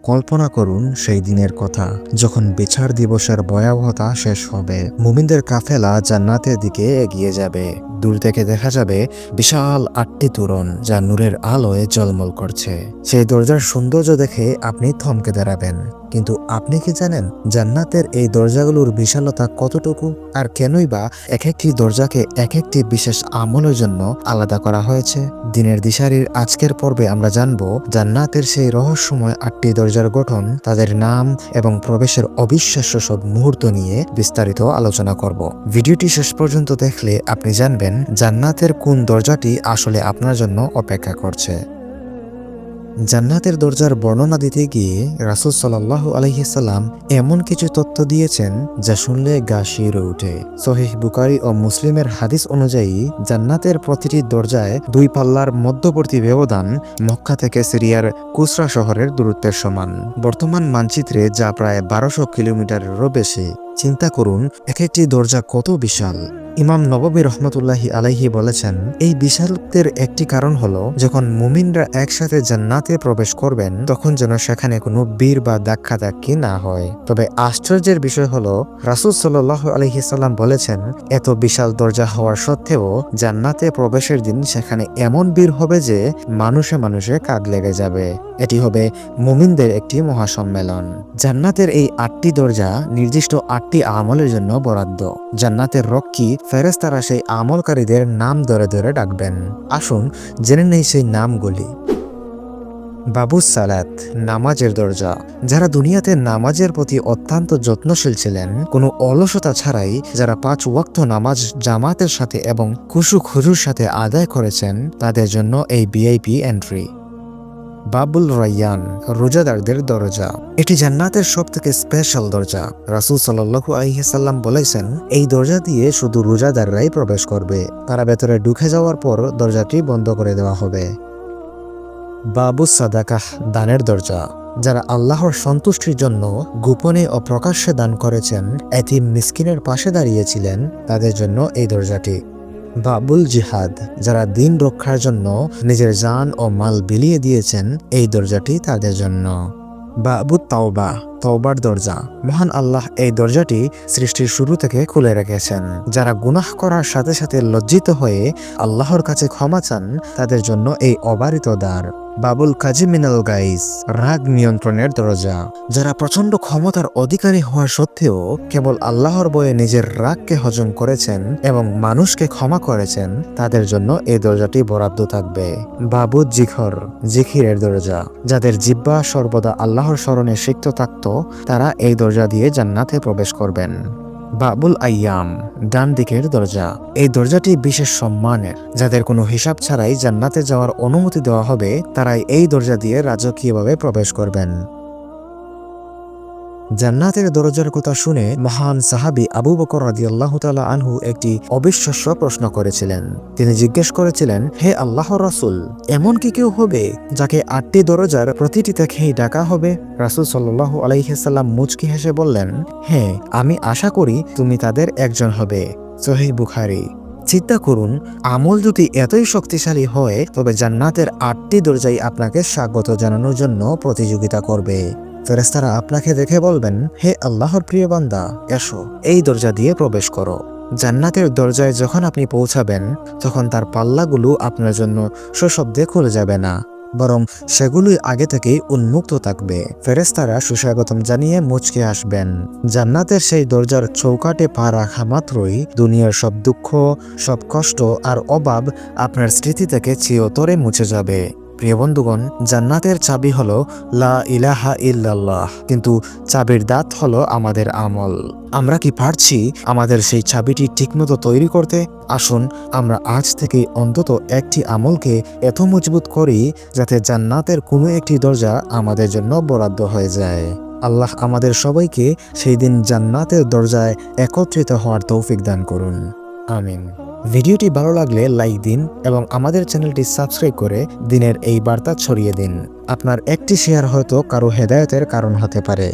কল্পনা করুন সেই দিনের কথা যখন বিচার দিবসের ভয়াবহতা শেষ হবে। মুমিনদের কাফেলা জান্নাতের দিকে এগিয়ে যাবে। দূর থেকে দেখা যাবে বিশাল 8টি তোরণ যা নূরের আলোয় ঝলমল করছে। সেই দরজার সৌন্দর্য দেখে আপনি থমকে দাঁড়াবেন। কিন্তু আপনি কি জানেন জান্নাতের এই দরজাগুলোর বিশালতা কতটুকু, আর কেনই বা এক একটি দরজাকে এক একটি বিশেষ আমলের জন্য আলাদা করা হয়েছে? দিনের দিশারির আজকের পর্বে আমরা জানব জান্নাতের সেই রহস্যময় 8টি দরজার গঠন, তাদের নাম এবং প্রবেশের অবিশ্বাস্য সব মুহূর্ত নিয়ে বিস্তারিত আলোচনা করব। ভিডিওটি শেষ পর্যন্ত দেখলে আপনি জানবেন জান্নাতের কোন দরজাটি আসলে আপনার জন্য অপেক্ষা করছে। জান্নাতের দরজার বর্ণনা দিতে গিয়ে রাসূল সাল্লাল্লাহু আলাইহি সাল্লাম এমন কিছু তথ্য দিয়েছেন যা শুনলে গা শিউরে ওঠে। সহিহ বুখারী ও মুসলিমের হাদিস অনুযায়ী জান্নাতের প্রতিটি দরজায় 2 পাল্লার মধ্যবর্তী ব্যবধান মক্কা থেকে সিরিয়ার কুসরা শহরের দূরত্বের সমান। বর্তমান মানচিত্রে যা প্রায় 1200 কিলোমিটারেরও বেশি। চিন্তা করুন এক একটি দরজা কত বিশাল। ইমাম নববী রহমতুল্লাহি আলাইহি বলেছেন, এই বিশালত্বের একটি কারণ হলো যখন মুমিনরা একসাথে জান্নাতে প্রবেশ করবেন তখন যেন সেখানে কোনো বীর বা ধাক্কাধাক্কি না হয়। তবে আশ্চর্যের বিষয় হলো রাসূল সাল্লাল্লাহু আলাইহি সাল্লাম বলেছেন, এত বিশাল দরজা হওয়ার সত্ত্বেও জান্নাতে প্রবেশের দিন সেখানে এমন বীর হবে যে মানুষে মানুষে কাঁধ লেগে যাবে। এটি হবে মুমিনদের একটি মহাসম্মেলন। জান্নাতের এই 8টি দরজা নির্দিষ্ট 8টি আমলের জন্য বরাদ্দ। জান্নাতের রক্ষী ফেরেশতারা সেই আমলকারীদের নাম ধরে ধরে ডাকবেন। আসুন জেনে নেই সেই নামগুলি। বাবুস সালাত, নামাজের দরজা। যারা দুনিয়াতে নামাজের প্রতি অত্যন্ত যত্নশীল ছিলেন, কোনো অলসতা ছাড়াই যারা 5 ওয়াক্ত নামাজ জামাতের সাথে এবং খুশু খুজুর সাথে আদায় করেছেন, তাদের জন্য এই ভিআইপি এন্ট্রি। বাবুল রায়্যান, রোজাদারদের দরজা। এটি জান্নাতের সবথেকে স্পেশাল দরজা। রাসূল সাল্লাল্লাহু আলাইহি সাল্লাম বলেছেন, এই দরজা দিয়ে শুধু রোজাদাররাই প্রবেশ করবে। তারা ভেতরে ঢুকে যাওয়ার পর দরজাটি বন্ধ করে দেওয়া হবে। বাবুস সাদাকাহ, দানের দরজা। যারা আল্লাহর সন্তুষ্টির জন্য গোপনে ও প্রকাশ্যে দান করেছেন, এতিম মিসকিনের পাশে দাঁড়িয়েছিলেন, তাদের জন্য এই দরজাটি। বাবুল জিহাদ, যারা দিন রক্ষার জন্য নিজের জান ও মাল বিলিয়ে দিয়েছেন, এই দরজাটি তাদের জন্য। বাবু তাওবা, তওবার দরজা। মহান আল্লাহ এই দরজাটি সৃষ্টির শুরু থেকে খুলে রেখেছেন। যারা গুনাহ করার সাথে সাথে লজ্জিত হয়ে আল্লাহর কাছে ক্ষমা চান, তাদের জন্য এই অবারিত দ্বার। বাবুল কাজিমিনাল গাইস, রাগ নিয়ন্ত্রণের দরজা। যারা প্রচন্ড ক্ষমতার অধিকারী হওয়া সত্ত্বেও কেবল আল্লাহর ভয়ে নিজের রাগকে হজম করেছেন এবং মানুষকে ক্ষমা করেছেন, তাদের জন্য এই দরজাটি বরাদ্দ থাকবে। বাবু জিখর, জিখিরের দরজা। যাদের জিহ্বা সর্বদা আল্লাহর স্মরণে সিক্ত থাকত, তারা এই দরজা দিয়ে জান্নাতে প্রবেশ করবেন। বাবুল আইয়াম, ডান দিকের দরজা। এই দরজাটি বিশেষ সম্মানের। যাদের কোনো হিসাব ছাড়াই জান্নাতে যাওয়ার অনুমতি দেওয়া হবে, তারাই এই দরজা দিয়ে রাজকীয়ভাবে প্রবেশ করবেন। জান্নাতের দরজার কথা শুনে মহান সাহাবী আবু বকর রাদিয়াল্লাহু তাআলা আনহু একটি অবিশ্বাস্য প্রশ্ন করেছিলেন। তিনি জিজ্ঞেস করেছিলেন, হে আল্লাহর রাসূল, এমন কি কেউ হবে যাকে 8টি দরজার প্রতিটি থেকেই ডাকা হবে? রাসূল সাল্লাল্লাহু আলাইহি সাল্লাম মুচকি হেসে বললেন, হ্যাঁ, আমি আশা করি তুমি তাদের একজন হবে। সহিহ বুখারী। চিন্তা করুন, আমল যদি এতই শক্তিশালী হয়, তবে জান্নাতের 8টি দরজাই আপনাকে স্বাগত জানানোর জন্য প্রতিযোগিতা করবে। ফেরেশতারা আপনাকে দেখে বলবেন, হে আল্লাহর প্রিয় বান্দা, এসো, এই দরজা দিয়ে প্রবেশ করো। জান্নাতের দরজায় যখন আপনি পৌঁছাবেন, তখন তার পাল্লাগুলো আপনার জন্য সশব্দে খুলে যাবে না, বরং সেগুলোই আগে থেকেই উন্মুক্ত থাকবে। ফেরেশতারা সুস্বাগতম জানিয়ে মুচকে আসবেন। জান্নাতের সেই দরজার চৌকাটে পা রাখা মাত্রই দুনিয়ার সব দুঃখ, সব কষ্ট আর অভাব আপনার স্মৃতি থেকে চিরতরে মুছে যাবে। প্রিয় বন্ধুগণ, জান্নাতের চাবি হলো লা ইলাহা ইল্লাল্লাহ, কিন্তু চাবির দাঁত হলো আমাদের আমল। আমরা কি পারছি আমাদের সেই চাবিটি ঠিকমতো তৈরি করতে? আসুন আমরা আজ থেকে অন্তত একটি আমলকে এত মজবুত করি যাতে জান্নাতের কোনো একটি দরজা আমাদের জন্য বরাদ্দ হয়ে যায়। আল্লাহ আমাদের সবাইকে সেই দিন জান্নাতের দরজায় একত্রিত হওয়ার তৌফিক দান করুন। আমিন। ভিডিওটি ভালো লাগলে লাইক দিন এবং আমাদের চ্যানেলটি সাবস্ক্রাইব করে দিনের এই বার্তা ছড়িয়ে দিন। আপনার একটি শেয়ার হয়তো কারো হেদায়েতের কারণ হতে পারে।